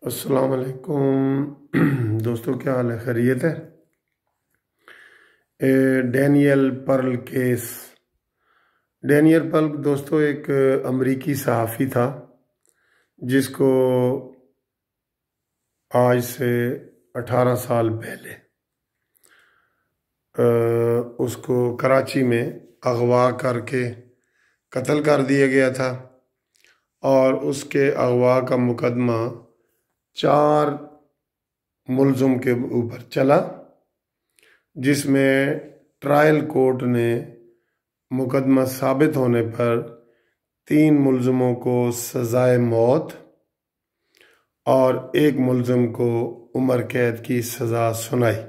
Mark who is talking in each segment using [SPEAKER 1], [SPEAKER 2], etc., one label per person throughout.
[SPEAKER 1] अस्सलाम वालेकुम दोस्तों, क्या हाल है? खैरियत है? Daniel Pearl case. Daniel Pearl दोस्तों एक अमरीकी सहाफ़ी था जिसको आज से 18 साल पहले उसको कराची में अगवा करके कत्ल कर दिया गया था और उसके अगवा का मुकदमा 4 मुलज़िम के ऊपर चला, जिसमें ट्रायल कोर्ट ने मुकदमा साबित होने पर 3 मुलज़िमों को सज़ाए मौत और 1 मुलज़िम को उम्र कैद की सज़ा सुनाई।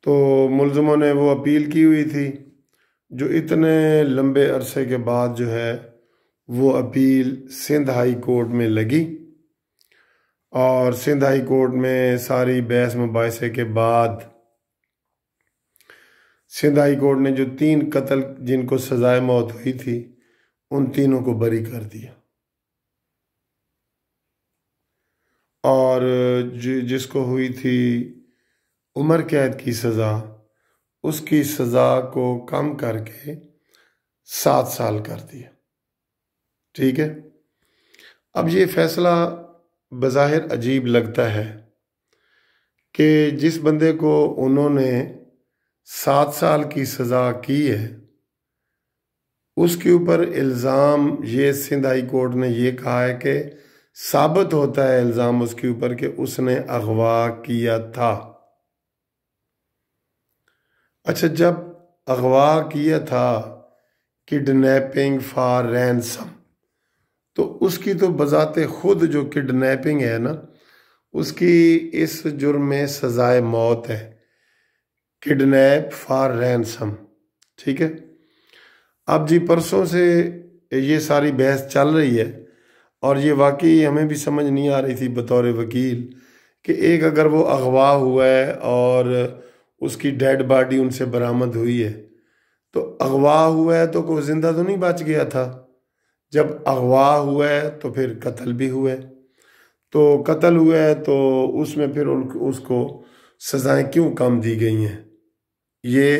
[SPEAKER 1] तो मुलज़िमों ने वो अपील की हुई थी, जो इतने लंबे अरसे के बाद जो है वो अपील सिंध हाई कोर्ट में लगी और सिंध हाई कोर्ट में सारी बहस मुबाहिसे के बाद सिंध हाई कोर्ट ने जो 3 कत्ल जिनको सजाए मौत हुई थी उन तीनों को बरी कर दिया और जिसको हुई थी उम्र कैद की सज़ा, उसकी सज़ा को कम करके 7 साल कर दिया। ठीक है। अब ये फैसला बज़ाहिर अजीब लगता है कि जिस बंदे को उन्होंने 7 साल की सज़ा की है उसके ऊपर इल्ज़ाम, ये सिंध हाई कोर्ट ने ये कहा है कि साबित होता है इल्ज़ाम उसके ऊपर कि उसने अगवा किया था। अच्छा, जब अगवा किया था, किडनैपिंग फॉर रैंसम, तो उसकी तो बजाते खुद जो किडनैपिंग है ना, उसकी इस जुर्म में सजाए मौत है, किडनैप फॉर रैंसम। ठीक है। अब जी परसों से ये सारी बहस चल रही है और ये वाकई हमें भी समझ नहीं आ रही थी बतौर वकील कि एक अगर वो अगवा हुआ है और उसकी डेड बॉडी उनसे बरामद हुई है तो अगवा हुआ है तो कोई जिंदा तो नहीं बच गया था। जब अगवा हुआ है तो फिर कत्ल भी हुआ है, तो कत्ल हुआ है तो उसमें फिर उसको सज़ाएं क्यों कम दी गई हैं? ये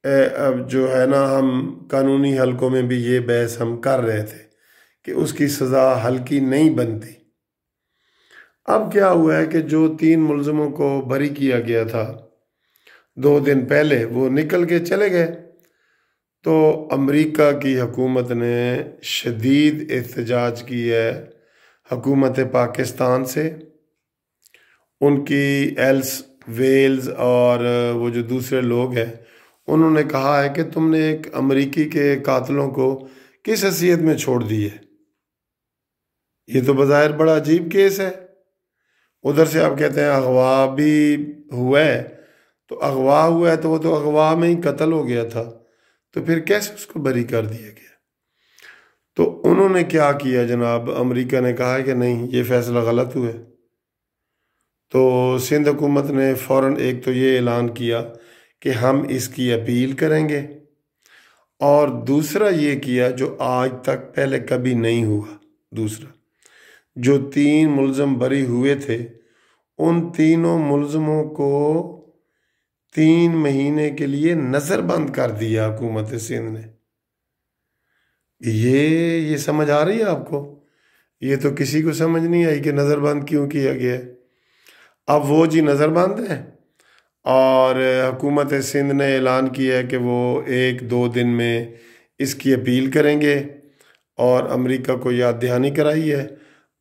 [SPEAKER 1] अब जो है ना, हम कानूनी हलकों में भी ये बहस हम कर रहे थे कि उसकी सज़ा हल्की नहीं बनती। अब क्या हुआ है कि जो 3 मुलज़िमों को बरी किया गया था 2 दिन पहले, वो निकल के चले गए। तो अमेरिका की हुकूमत ने शदीद एहतजाज की है हुकूमत पाकिस्तान से। उनकी एल्स वेल्स और वो जो दूसरे लोग हैं उन्होंने कहा है कि तुमने एक अमेरिकी के कातलों को किस हैसियत में छोड़ दी है। ये तो बज़ाहिर बड़ा अजीब केस है। उधर से आप कहते हैं अगवा भी हुआ है, तो अगवा हुआ है तो वो तो अगवा में ही कत्ल हो गया था, तो फिर कैसे उसको बरी कर दिया गया? तो उन्होंने क्या किया जनाब, अमेरिका ने कहा है कि नहीं, ये फैसला गलत हुआ है। तो सिंध हुकूमत ने फ़ौरन एक तो ये ऐलान किया कि हम इसकी अपील करेंगे और दूसरा ये किया जो आज तक पहले कभी नहीं हुआ, दूसरा जो 3 मुलज़िम बरी हुए थे उन तीनों मुलज़िमों को 3 महीने के लिए नज़रबंद कर दिया हुकूमत सिंध ने। ये समझ आ रही है आपको? ये तो किसी को समझ नहीं आई कि नज़रबंद क्यों किया गया। अब वो जी नज़रबंद है और हुकूमत सिंध ने ऐलान किया है कि वो 1-2 दिन में इसकी अपील करेंगे और अमेरिका को याद दहानी कराई है।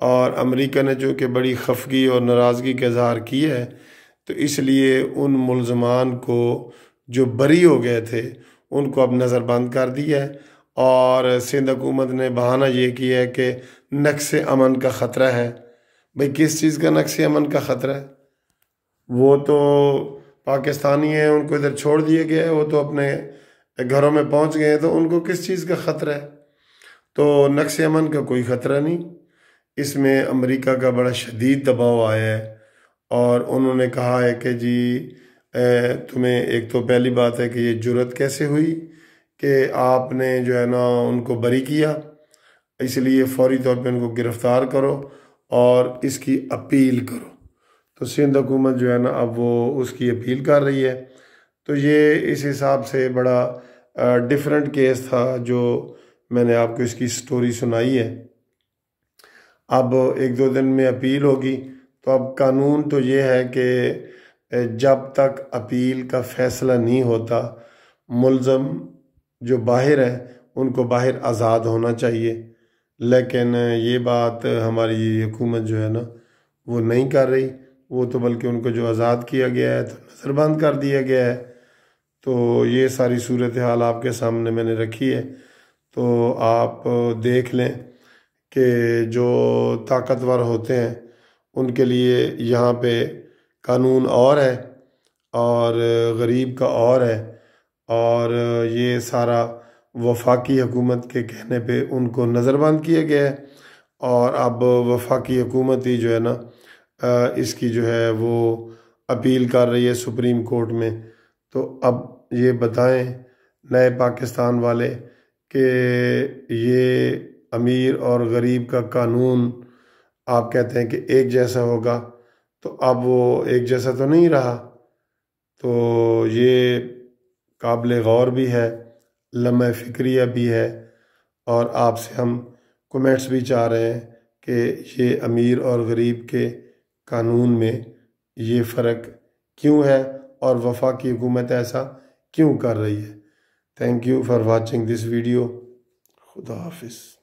[SPEAKER 1] और अमेरिका ने जो कि बड़ी खफगी और नाराज़गी का इजहार किया है, तो इसलिए उन मुलज़मान को जो बरी हो गए थे उनको अब नज़रबंद कर दिया है। और सिंध हुकूमत ने बहाना ये किया है कि नक्शे अमन का ख़तरा है। भाई किस चीज़ का नक्शे अमन का ख़तरा है? वो तो पाकिस्तानी हैं, उनको इधर छोड़ दिया गया है, वो तो अपने घरों में पहुंच गए हैं, तो उनको किस चीज़ का ख़तरा है? तो नक्शे अमन का कोई ख़तरा नहीं। इसमें अमेरिका का बड़ा शदीद दबाव आया है और उन्होंने कहा है कि जी तुम्हें, एक तो पहली बात है कि ये जुर्रत कैसे हुई कि आपने जो है ना उनको बरी किया, इसलिए फौरी तौर पे उनको गिरफ़्तार करो और इसकी अपील करो। तो सिंध हुकूमत जो है ना अब वो उसकी अपील कर रही है। तो ये इस हिसाब से बड़ा डिफरेंट केस था जो मैंने आपको इसकी स्टोरी सुनाई है। अब 1-2 दिन में अपील होगी। तो अब कानून तो ये है कि जब तक अपील का फैसला नहीं होता मुल्ज़म जो बाहर है उनको बाहर आज़ाद होना चाहिए। लेकिन ये बात हमारी हुकूमत जो है ना वो नहीं कर रही। वो तो बल्कि उनको जो आज़ाद किया गया है तो नज़रबंद कर दिया गया है। तो ये सारी सूरत हाल आपके सामने मैंने रखी है। तो आप देख लें कि जो ताकतवर होते हैं उनके लिए यहाँ पे कानून और है और गरीब का और है। और ये सारा वफाकी हुकूमत के कहने पे उनको नज़रबंद किया गया है। और अब वफाकी हुकूमत ही जो है ना इसकी जो है वो अपील कर रही है सुप्रीम कोर्ट में। तो अब ये बताएं नए पाकिस्तान वाले कि ये अमीर और गरीब का कानून आप कहते हैं कि एक जैसा होगा, तो अब वो एक जैसा तो नहीं रहा। तो ये काबिल गौर भी है, लम्हा फ़िक्रिया भी है। और आपसे हम कमेंट्स भी चाह रहे हैं कि ये अमीर और गरीब के कानून में ये फ़र्क क्यों है और वफाकी हुकूमत ऐसा क्यों कर रही है। Thank you for watching this video. खुदा हाफिज़।